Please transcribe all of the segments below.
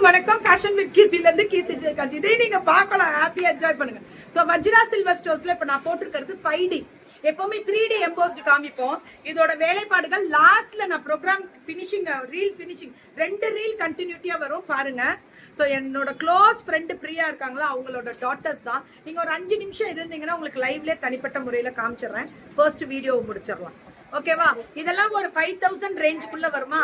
வணக்கம். Fashion with கீர்த்தில இருந்து கீர்த்தி ஜெயகாந்த். இதை நீங்க பார்க்கலாம், ஹாப்பியா என்ஜாய் பண்ணுங்க. சோ வஜ்ரா சில்வர் ஸ்டோர்ஸ்ல இப்ப நான் போட்டிருக்கிறது 5D. எப்பவுமே 3D எம்போஸ்ட் காமிப்போம். இதோட வேலைப்பாடுகள் லாஸ்ட்ல நான் program finishing reel finishing 2 reel கண்டினியூட்டியா வரும் பாருங்க. சோ என்னோட க்ளோஸ் ஃப்ரெண்ட் பிரியா இருக்காங்களா, அவங்களோட டாட்டர்ஸ் தான். நீங்க ஒரு 5 நிமிஷம் இருந்தீங்கன்னா உங்களுக்கு லைவ்ல தனிப்பட்ட முறையில காமிச்சிடுறேன். ஃபர்ஸ்ட் வீடியோ முடிச்சிடலாம். ஓகேவா? இதெல்லாம் ஒரு 5000 ரேஞ்சுக்குள்ள வருமா?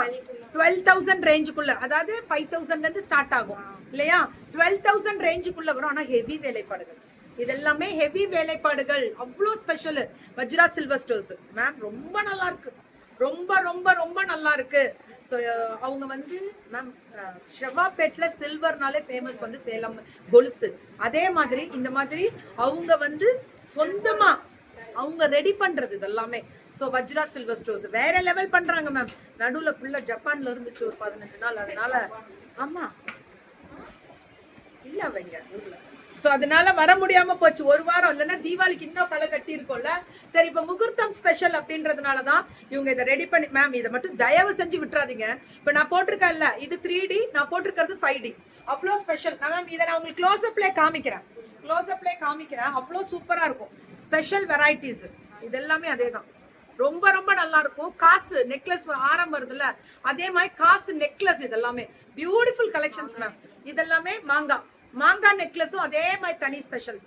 12000 ரேஞ்சுக்குள்ள, அதாவது 5000ல இருந்து ஸ்டார்ட் ஆகும் இல்லையா? 12000 ரேஞ்சுக்குள்ள வரும். ஆனா ஹெவி வேலைப்பாடுகள், இதெல்லாமே ஹெவி வேலைப்பாடுகள், அவ்வளோ ஸ்பெஷல். வஜ்ரா சில்வர் ஸ்டோர்ஸ் மேம் ரொம்ப நல்லா இருக்கு, ரொம்ப ரொம்ப ரொம்ப நல்லா இருக்கு. ஸோ அவங்க வந்து மேம் ஷெவாப்பேட்ல சில்வர்னாலே ஃபேமஸ் வந்து சேலம் கொலுசு. அதே மாதிரி இந்த மாதிரி அவங்க வந்து சொந்தமா அவங்க ரெடி பண்றது இதெல்லாமே. சோ வஜ்ரா சில்வர் ஸ்டோர்ஸ் வேற லெவல் பண்றாங்க மேம். நடுவுல ஃபுல்லா ஜப்பான்ல இருந்துச்சு ஒரு 15 நாள், அதனால ஆமா இல்ல அவங்க ஊர்ல. சோ அதனால வர முடியாம போச்சு ஒரு வாரம். இல்லைன்னா தீபாவளிக்கு இன்னும் களை கட்டி இருக்கும்ல. சரி, இப்ப முகூர்த்தம் ஸ்பெஷல் அப்படின்றதுனாலதான் இவங்க இதை ரெடி பண்ணி. மேம் இதை மட்டும் தயவு செஞ்சு விட்டுறாதீங்க. இப்ப நான் போட்டிருக்கேன்ல, இது 3D, நான் போட்டிருக்கிறது 5D. அவ்வளோ ஸ்பெஷல். மேம் இதை நான் உங்களுக்கு க்ளோஸ் அப்ல காமிக்கிறேன், அவ்வளோ சூப்பரா இருக்கும். ஸ்பெஷல் வெரைட்டிஸ் இதெல்லாமே அதேதான், ரொம்ப ரொம்ப நல்லா இருக்கும். காசு நெக்லஸ் ஆரம் வருதுல்ல, அதே மாதிரி காசு நெக்லஸ் இதெல்லாமே பியூட்டிஃபுல் கலெக்ஷன்ஸ் மேம். இதெல்லாமே மாங்காய் நெக்லஸும் அதே மாதிரி தனி ஸ்பெஷல்.